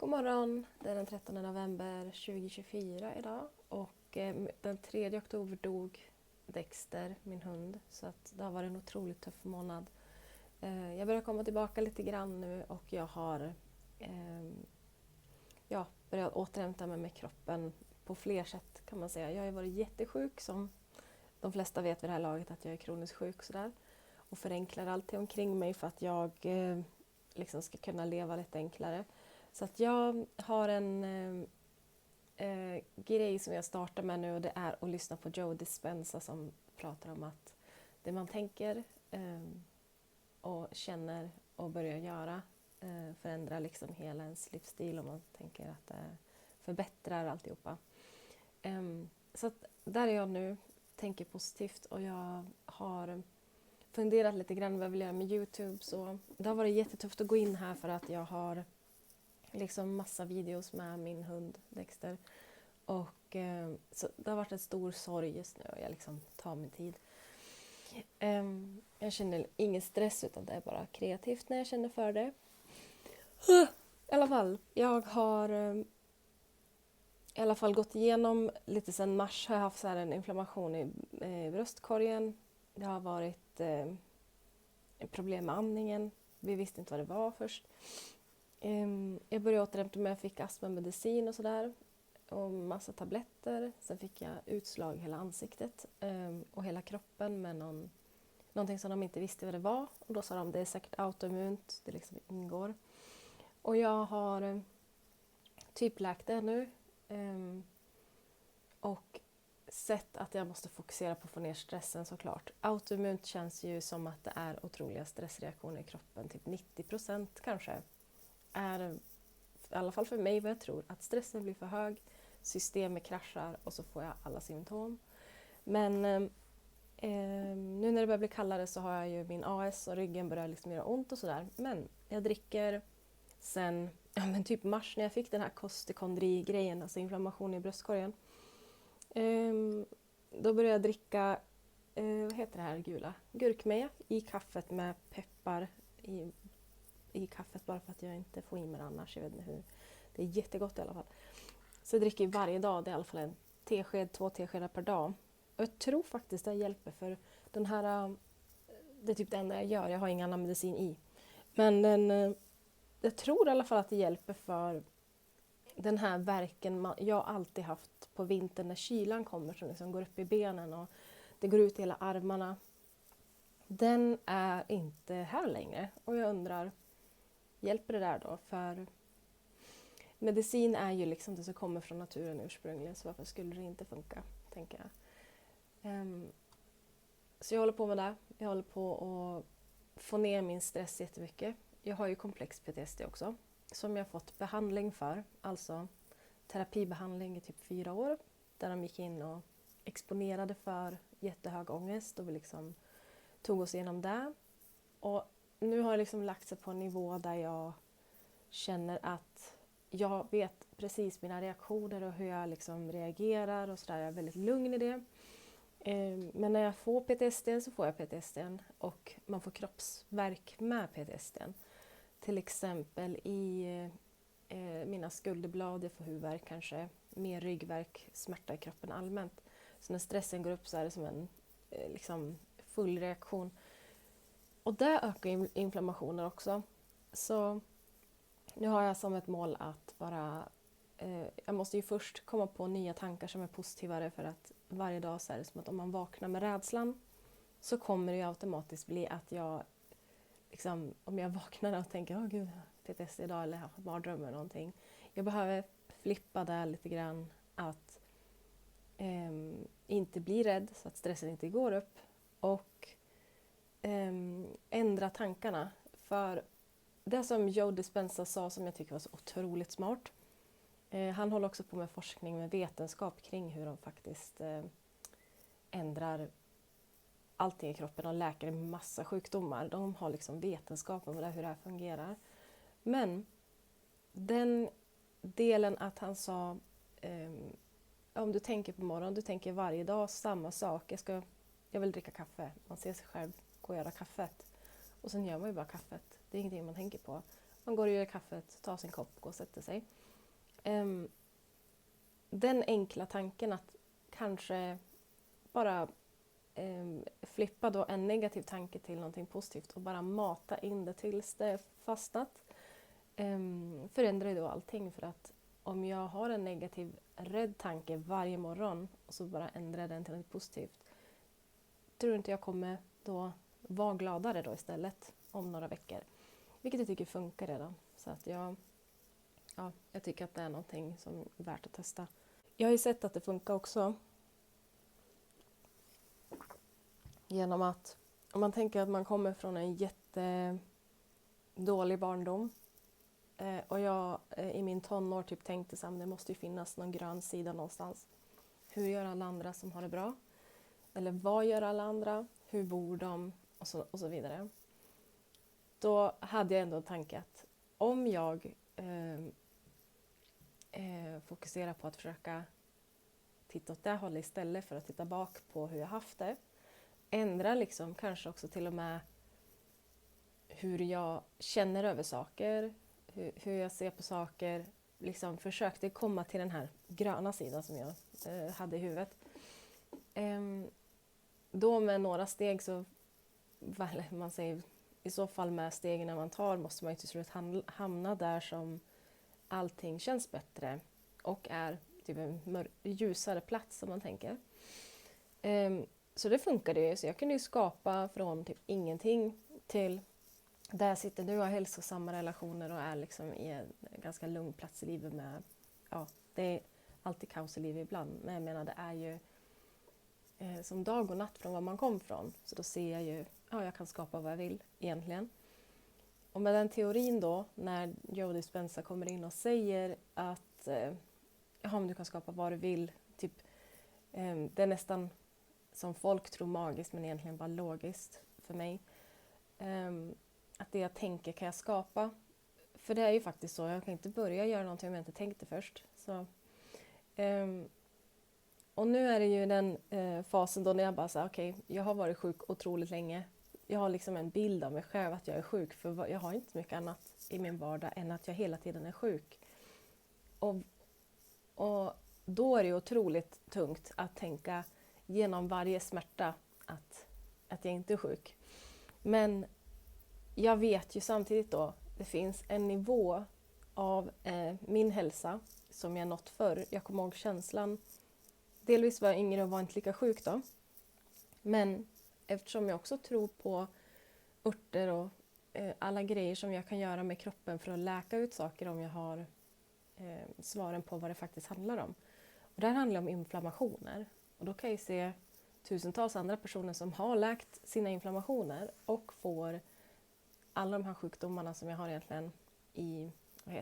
God morgon, det är den 13 november 2024 idag och den 3 oktober dog Dexter, min hund, så att det har varit en otroligt tuff månad. Jag börjar komma tillbaka lite grann nu och jag har börjat återhämta mig med kroppen på fler sätt kan man säga. Jag har ju varit jättesjuk, som de flesta vet vid det här laget, att jag är kroniskt sjuk sådär, och förenklar allting omkring mig för att jag liksom ska kunna leva lite enklare. Så att jag har en grej som jag startar med nu, och det är att lyssna på Joe Dispenza som pratar om att det man tänker och känner och börjar göra förändrar liksom hela ens livsstil, och man tänker att det förbättrar alltihopa. Så att där är jag nu, tänker positivt, och jag har funderat lite grann vad jag vill göra med YouTube. Så det har varit jättetufft att gå in här för att jag har liksom massa videos med min hund Dexter. Och så det har varit en stor sorg just nu och jag liksom tar min tid. Jag känner ingen stress, utan det är bara kreativt när jag känner för det. I alla fall, jag har i alla fall gått igenom lite sedan mars. Har jag haft så här en inflammation i bröstkorgen. Det har varit problem med andningen. Vi visste inte vad det var först. Jag började återhämta mig. Jag fick astmamedicin och sådär. Och massa tabletter. Sen fick jag utslag i hela ansiktet och hela kroppen med någonting som de inte visste vad det var. Och då sa de, det är säkert autoimmunt. Det liksom ingår. Och jag har typ läkt det nu. Och sett att jag måste fokusera på att få ner stressen, såklart. Autoimmunt känns ju som att det är otroliga stressreaktioner i kroppen. Typ 90% kanske är, i alla fall för mig, vad jag tror, att stressen blir för hög, systemet kraschar och så får jag alla symptom. Men nu när det börjar bli kallare så har jag ju min AS och ryggen börjar liksom göra ont och sådär. Men jag dricker sen typ mars, när jag fick den här kostekondri-grejen, alltså inflammation i bröstkorgen. Då började jag dricka, vad heter det här gula? Gurkmeja i kaffet med peppar i kaffet, bara för att jag inte får i mig det annars. Jag vet inte hur. Det är jättegott i alla fall. Så jag dricker varje dag, det är i alla fall en tesked, 2 teskedar per dag. Och jag tror faktiskt det hjälper, för den här, det är typ det enda jag gör. Jag har ingen annan medicin i. Men jag tror i alla fall att det hjälper för den här värken jag alltid haft på vintern när kylan kommer, som liksom går upp i benen och det går ut i hela armarna. Den är inte här längre, och jag undrar, hjälper det där då? För medicin är ju liksom det som kommer från naturen ursprungligen, så varför skulle det inte funka, tänker jag. Så jag håller på med det. Jag håller på att få ner min stress jättemycket. Jag har ju komplex PTSD också, som jag fått behandling för, alltså terapibehandling i typ 4 år, där de gick in och exponerade för jättehög ångest och vi liksom tog oss igenom det. Och nu har jag liksom lagt sig på en nivå där jag känner att jag vet precis mina reaktioner och hur jag liksom reagerar och sådär. Jag är väldigt lugn i det. Men när jag får PTSD så får jag PTSD, och man får kroppsvärk med PTSD. Till exempel i mina skulderblad, jag får huvudvärk kanske, mer ryggvärk, smärta i kroppen allmänt. Så när stressen går upp så är det som en liksom full reaktion. Och det ökar inflammationen också. Så nu har jag som ett mål att bara, jag måste ju först komma på nya tankar som är positivare, för att varje dag så är det som att om man vaknar med rädslan så kommer det ju automatiskt bli att jag liksom, om jag vaknar och tänker, åh gud, PTSD idag, eller har mardrömmar eller någonting. Jag behöver flippa där lite grann, att inte bli rädd så att stressen inte går upp, och ändra tankarna. För det som Joe Dispenza sa, som jag tycker var så otroligt smart, han håller också på med forskning med vetenskap kring hur de faktiskt ändrar allting i kroppen och läker en massa sjukdomar. De har liksom vetenskap om hur det här fungerar. Men den delen att han sa, om du tänker på morgonen, du tänker varje dag samma sak. Jag vill dricka kaffe. Man ser sig själv gå och göra kaffet. Och sen gör man ju bara kaffet. Det är ingenting man tänker på. Man går och gör kaffet, tar sin kopp, går och sätter sig. Den enkla tanken att kanske bara flippa då en negativ tanke till någonting positivt och bara mata in det tills det är fastnat. Förändrar ju då allting, för att om jag har en negativ rädd tanke varje morgon och så bara ändrar den till något positivt, tror inte jag kommer då vara gladare då istället om några veckor. Vilket jag tycker funkar redan. Så att jag tycker att det är någonting som är värt att testa. Jag har ju sett att det funkar också. Genom att om man tänker att man kommer från en jättedålig barndom. Och jag i min tonår typ tänkte att det måste ju finnas någon grön sida någonstans. Hur gör alla andra som har det bra? Eller vad gör alla andra? Hur bor de? Och så vidare. Då hade jag ändå en tanke att om jag fokuserar på att försöka titta åt det hållet istället för att titta bak på hur jag haft det. Ändra liksom kanske också till och med hur jag känner över saker. Hur jag ser på saker. Liksom försökte komma till den här gröna sidan som jag hade i huvudet. Då med några steg så, man säger i så fall med stegen när man tar, måste man ju till slut hamna där som allting känns bättre och är typ en ljusare plats som man tänker. Så det funkade ju, så jag kunde ju skapa från typ ingenting till där jag sitter nu och har hälsosamma relationer och är liksom i en ganska lugn plats i livet med, det är alltid kaos i livet ibland, men jag menar det är ju som dag och natt från var man kom från. Så då ser jag ju, jag kan skapa vad jag vill egentligen. Och med den teorin då, när Joe Dispenza kommer in och säger att men du kan skapa vad du vill. Typ, det är nästan som folk tror magiskt, men egentligen bara logiskt för mig. Att det jag tänker kan jag skapa. För det är ju faktiskt så, jag kan inte börja göra någonting om jag inte tänkte först. Så, och nu är det ju den fasen då när jag bara säger okej, jag har varit sjuk otroligt länge. Jag har liksom en bild av mig själv att jag är sjuk, för jag har inte så mycket annat i min vardag än att jag hela tiden är sjuk. Och då är det ju otroligt tungt att tänka genom varje smärta att jag inte är sjuk. Men jag vet ju samtidigt då, det finns en nivå av min hälsa som jag nått förr. Jag kommer ihåg känslan. Delvis var jag yngre och var inte lika sjuk då. Men eftersom jag också tror på örter och alla grejer som jag kan göra med kroppen för att läka ut saker om jag har svaren på vad det faktiskt handlar om. Och det här handlar om inflammationer. Och då kan jag se tusentals andra personer som har läkt sina inflammationer och får alla de här sjukdomarna som jag har egentligen i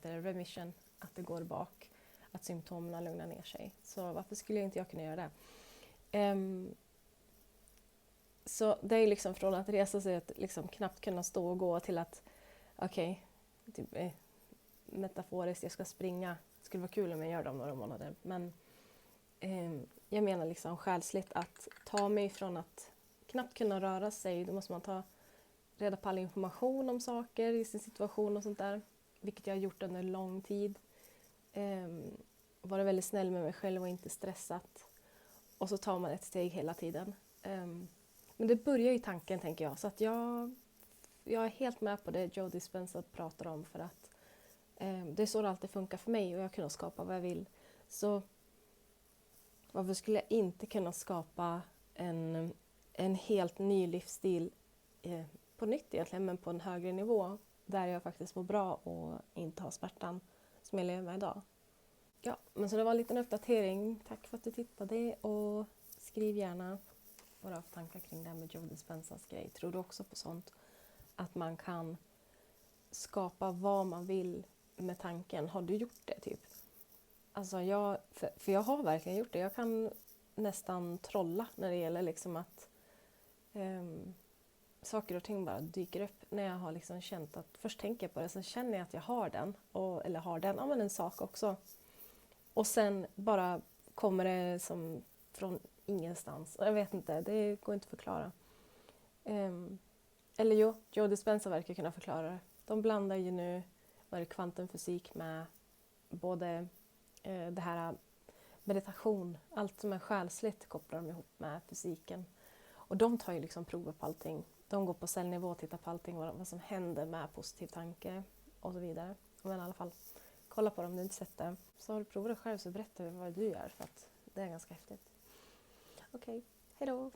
remission, att det går bak, att symptomen lugnar ner sig. Så varför skulle inte jag kunna göra det? Så det är liksom från att resa sig att liksom knappt kunna stå och gå till att typ, metaforiskt, jag ska springa. Det skulle vara kul om jag gör det om några månader. Men jag menar liksom själsligt att ta mig från att knappt kunna röra sig. Då måste man ta reda på all information om saker i sin situation och sånt där. Vilket jag har gjort under lång tid. Vara väldigt snäll med mig själv och inte stressat. Och så tar man ett steg hela tiden. Men det börjar i tanken, tänker jag. Så att jag är helt med på det Joe Dispenza pratar om. För att det är så det alltid funkar för mig. Och jag kan skapa vad jag vill. Så varför skulle jag inte kunna skapa en helt ny livsstil på nytt egentligen. Men på en högre nivå. Där jag faktiskt mår bra och inte har smärtan som jag lever med idag. Ja, men så det var en liten uppdatering. Tack för att du tittade och skriv gärna vad du har för tankar kring det här med Joe Dispenzas grej. Tror du också på sånt? Att man kan skapa vad man vill med tanken. Har du gjort det typ? Alltså för jag har verkligen gjort det. Jag kan nästan trolla när det gäller liksom att saker och ting bara dyker upp. När jag har liksom känt att först tänker jag på det, sen känner jag att jag har den. Eller har den, men en sak också. Och sen bara kommer det som från ingenstans. Jag vet inte, det går inte att förklara. Eller Joe Dispenza verkar kunna förklara det. De blandar ju nu Vad är det kvantumfysik med både det här meditation, allt som är själsligt kopplar de ihop med fysiken. Och de tar ju liksom prover på allting. De går på cellnivå och tittar på allting, vad som händer med positiv tanke och så vidare. Men i alla fall, kolla på dem om du inte sett det. Så har du provat det själv så berätta vad du gör för att det är ganska häftigt. Okej, hej då!